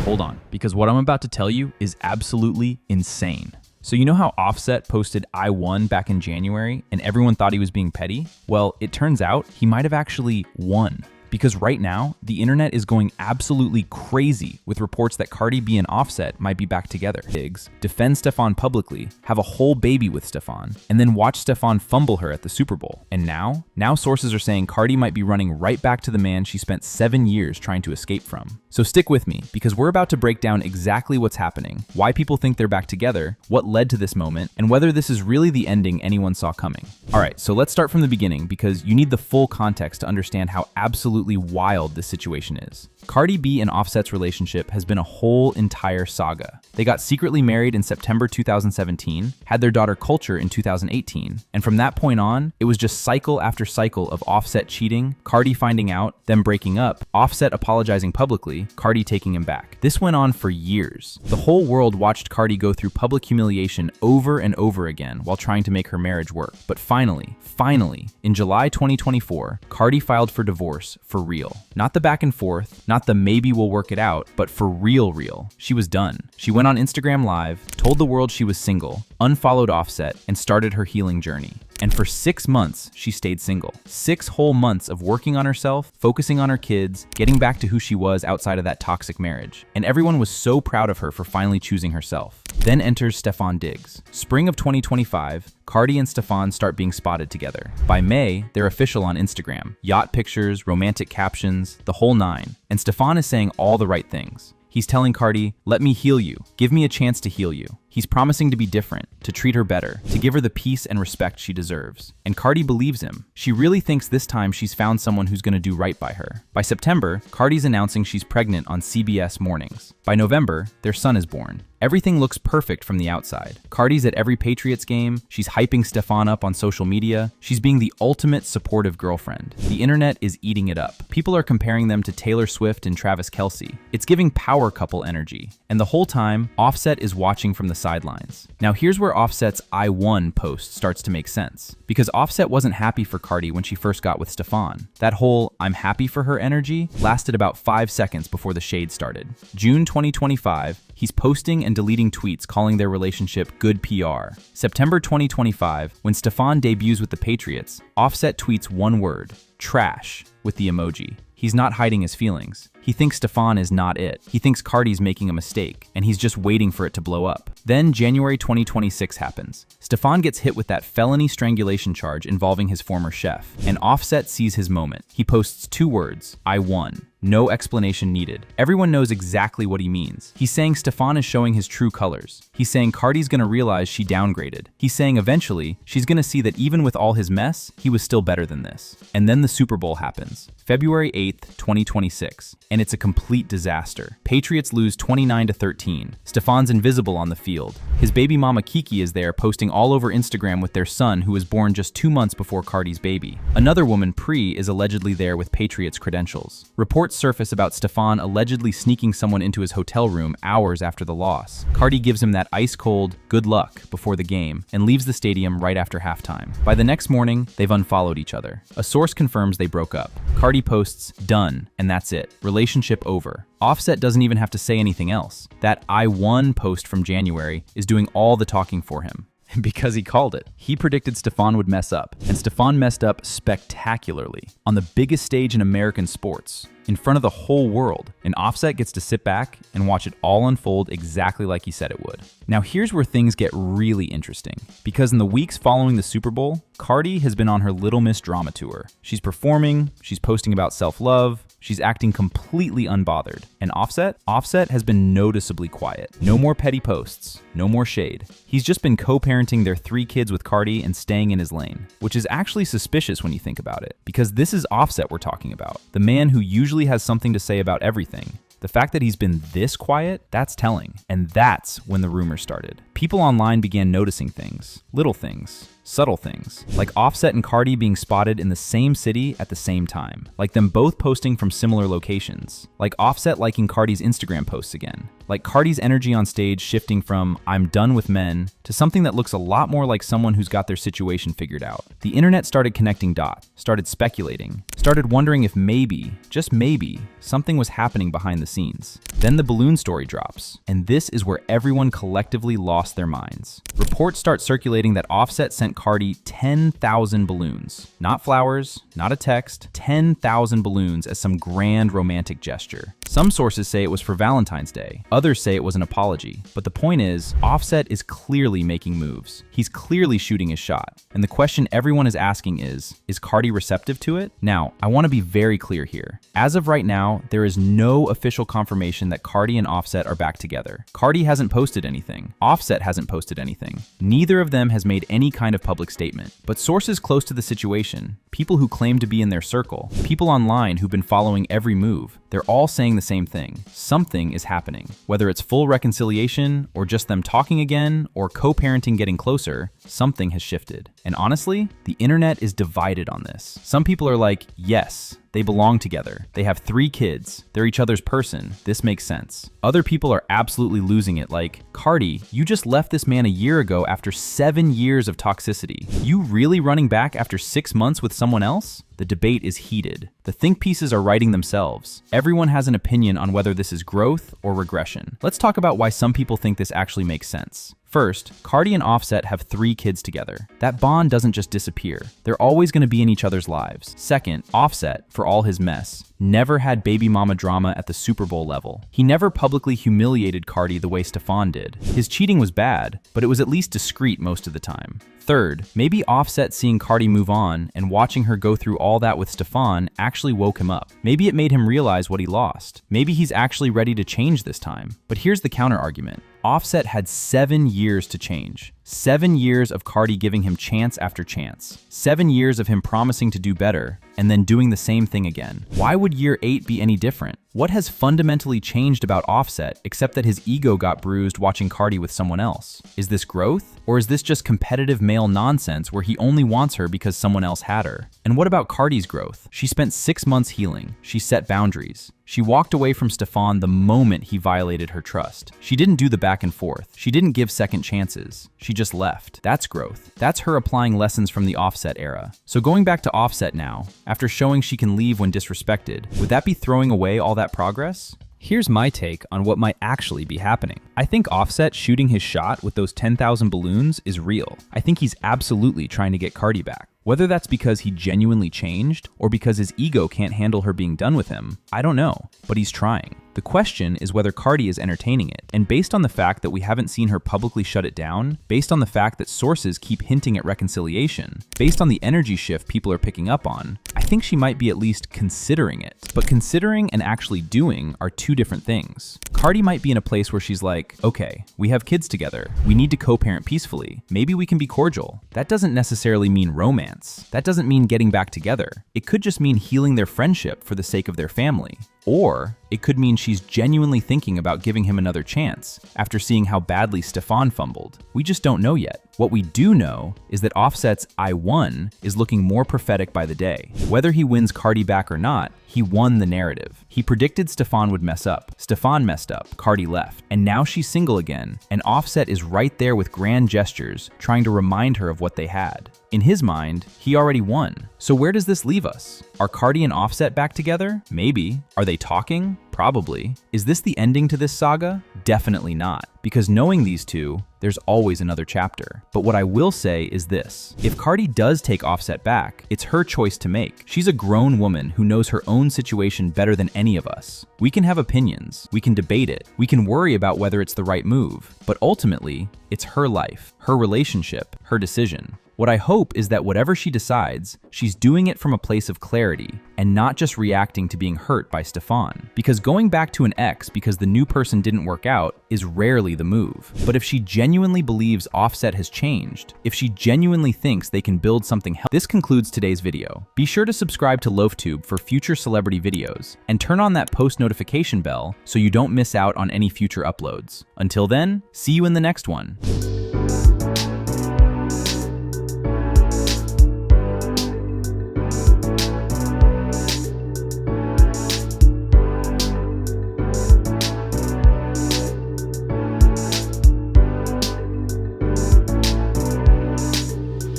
Hold on, because what I'm about to tell you is absolutely insane. So you know how Offset posted I won back in January and everyone thought he was being petty? Well, it turns out he might have actually won. Because right now, the internet is going absolutely crazy with reports that Cardi B and Offset might be back together. Diggs defend Stefon publicly, have a whole baby with Stefon, and then watch Stefon fumble her at the Super Bowl. And now sources are saying Cardi might be running right back to the man she spent 7 years trying to escape from. So stick with me, because we're about to break down exactly what's happening, why people think they're back together, what led to this moment, and whether this is really the ending anyone saw coming. Alright, so let's start from the beginning, because you need the full context to understand how absolutely wild this situation is. Cardi B and Offset's relationship has been a whole entire saga. They got secretly married in September 2017, had their daughter Culture in 2018, and from that point on, it was just cycle after cycle of Offset cheating, Cardi finding out, them breaking up, Offset apologizing publicly, Cardi taking him back. This went on for years. The whole world watched Cardi go through public humiliation over and over again while trying to make her marriage work. But finally, in July 2024, Cardi filed for divorce for real. Not the back and forth, not the maybe we'll work it out, but for real. She was done. She went on Instagram Live, told the world she was single, unfollowed Offset, and started her healing journey. And for 6 months, she stayed single. 6 whole months of working on herself, focusing on her kids, getting back to who she was outside of that toxic marriage. And everyone was so proud of her for finally choosing herself. Then enters Stefon Diggs. Spring of 2025, Cardi and Stefon start being spotted together. By May, they're official on Instagram. Yacht pictures, romantic captions, the whole nine. And Stefon is saying all the right things. He's telling Cardi, let me heal you. Give me a chance to heal you. He's promising to be different, to treat her better, to give her the peace and respect she deserves. And Cardi believes him. She really thinks this time she's found someone who's gonna do right by her. By September, Cardi's announcing she's pregnant on CBS mornings. By November, their son is born. Everything looks perfect from the outside. Cardi's at every Patriots game, she's hyping Stefon up on social media, she's being the ultimate supportive girlfriend. The internet is eating it up. People are comparing them to Taylor Swift and Travis Kelce. It's giving power couple energy. And the whole time, Offset is watching from the sidelines. Now here's where Offset's I won post starts to make sense. Because Offset wasn't happy for Cardi when she first got with Stefon. That whole I'm happy for her energy lasted about 5 seconds before the shade started. June 2025, he's posting and deleting tweets calling their relationship good PR. September 2025, when Stefon debuts with the Patriots, Offset tweets one word, trash, with the emoji. He's not hiding his feelings. He thinks Stefon is not it. He thinks Cardi's making a mistake, and he's just waiting for it to blow up. Then January 2026 happens. Stefon gets hit with that felony strangulation charge involving his former chef, and Offset sees his moment. He posts 2 words, I won. No explanation needed. Everyone knows exactly what he means. He's saying Stefon is showing his true colors. He's saying Cardi's gonna realize she downgraded. He's saying eventually, she's gonna see that even with all his mess, he was still better than this. And then the Super Bowl happens. February 8th, 2026. And it's a complete disaster. Patriots lose 29-13. Stefon's invisible on the field. His baby mama Kiki is there posting all over Instagram with their son who was born just 2 months before Cardi's baby. Another woman, Pri, is allegedly there with Patriots credentials. Reports surface about Stefon allegedly sneaking someone into his hotel room hours after the loss. Cardi gives him that ice-cold good luck before the game and leaves the stadium right after halftime. By the next morning, they've unfollowed each other. A source confirms they broke up. Cardi posts, done, and that's it. Relationship over. Offset doesn't even have to say anything else. That I won post from January is doing all the talking for him. Because he called it. He predicted Stefon would mess up, and Stefon messed up spectacularly on the biggest stage in American sports, in front of the whole world, and Offset gets to sit back and watch it all unfold exactly like he said it would. Now here's where things get really interesting, because in the weeks following the Super Bowl, Cardi has been on her Little Miss Drama tour. She's performing, she's posting about self-love, she's acting completely unbothered. And Offset has been noticeably quiet. No more petty posts, no more shade. He's just been co-parenting their 3 kids with Cardi and staying in his lane, which is actually suspicious when you think about it, because this is Offset we're talking about, the man who usually has something to say about everything. The fact that he's been this quiet, that's telling. And that's when the rumors started. People online began noticing things, little things. Subtle things, like Offset and Cardi being spotted in the same city at the same time, like them both posting from similar locations, like Offset liking Cardi's Instagram posts again, like Cardi's energy on stage shifting from "I'm done with men" to something that looks a lot more like someone who's got their situation figured out. The internet started connecting dots, started speculating, started wondering if maybe, just maybe, something was happening behind the scenes. Then the balloon story drops, and this is where everyone collectively lost their minds. Reports start circulating that Offset sent Cardi 10,000 balloons. Not flowers, not a text, 10,000 balloons as some grand romantic gesture. Some sources say it was for Valentine's Day. Others say it was an apology. But the point is, Offset is clearly making moves. He's clearly shooting his shot. And the question everyone is asking is Cardi receptive to it? Now, I want to be very clear here. As of right now, there is no official confirmation that Cardi and Offset are back together. Cardi hasn't posted anything. Offset hasn't posted anything. Neither of them has made any kind of public statement. But sources close to the situation, people who claim to be in their circle, people online who've been following every move, they're all saying the same thing. Something is happening. Whether it's full reconciliation, or just them talking again, or co-parenting getting closer, something has shifted. And honestly, the internet is divided on this. Some people are like, yes, they belong together. They have 3 kids. They're each other's person. This makes sense. Other people are absolutely losing it, like, Cardi, you just left this man a year ago after 7 years of toxicity. You really running back after 6 months with someone else? The debate is heated. The think pieces are writing themselves. Everyone has an opinion on whether this is growth or regression. Let's talk about why some people think this actually makes sense. First, Cardi and Offset have 3 kids together. That bond doesn't just disappear. They're always going to be in each other's lives. Second, Offset, for all his mess, never had baby mama drama at the Super Bowl level. He never publicly humiliated Cardi the way Stefon did. His cheating was bad, but it was at least discreet most of the time. Third, maybe Offset seeing Cardi move on and watching her go through all that with Stefon actually woke him up. Maybe it made him realize what he lost. Maybe he's actually ready to change this time. But here's the counter argument. Offset had 7 years to change. 7 years of Cardi giving him chance after chance. 7 years of him promising to do better, and then doing the same thing again. Why would year 8 be any different? What has fundamentally changed about Offset except that his ego got bruised watching Cardi with someone else? Is this growth? Or is this just competitive male nonsense where he only wants her because someone else had her? And what about Cardi's growth? She spent 6 months healing. She set boundaries. She walked away from Stefon the moment he violated her trust. She didn't do the back and forth. She didn't give second chances. She just left. That's growth. That's her applying lessons from the Offset era. So going back to Offset now, after showing she can leave when disrespected, would that be throwing away all that progress? Here's my take on what might actually be happening. I think Offset shooting his shot with those 10,000 balloons is real. I think he's absolutely trying to get Cardi back. Whether that's because he genuinely changed or because his ego can't handle her being done with him, I don't know, but he's trying. The question is whether Cardi is entertaining it. And based on the fact that we haven't seen her publicly shut it down, based on the fact that sources keep hinting at reconciliation, based on the energy shift people are picking up on, I think she might be at least considering it. But considering and actually doing are 2 different things. Cardi might be in a place where she's like, okay, we have kids together. We need to co-parent peacefully. Maybe we can be cordial. That doesn't necessarily mean romance. That doesn't mean getting back together. It could just mean healing their friendship for the sake of their family. Or it could mean she's genuinely thinking about giving him another chance after seeing how badly Stefon fumbled. We just don't know yet. What we do know is that Offset's "I won" is looking more prophetic by the day. Whether he wins Cardi back or not, he won the narrative. He predicted Stefon would mess up. Stefon messed up. Cardi left. And now she's single again, and Offset is right there with grand gestures, trying to remind her of what they had. In his mind, he already won. So where does this leave us? Are Cardi and Offset back together? Maybe. Are they talking? Probably. Is this the ending to this saga? Definitely not. Because knowing these two, there's always another chapter. But what I will say is this. If Cardi does take Offset back, it's her choice to make. She's a grown woman who knows her own situation better than any of us. We can have opinions. We can debate it. We can worry about whether it's the right move. But ultimately, it's her life, her relationship, her decision. What I hope is that whatever she decides, she's doing it from a place of clarity and not just reacting to being hurt by Stefon. Because going back to an ex because the new person didn't work out is rarely the move. But if she genuinely believes Offset has changed, if she genuinely thinks they can build something healthy. This concludes today's video. Be sure to subscribe to LoafTube for future celebrity videos and turn on that post notification bell so you don't miss out on any future uploads. Until then, see you in the next one.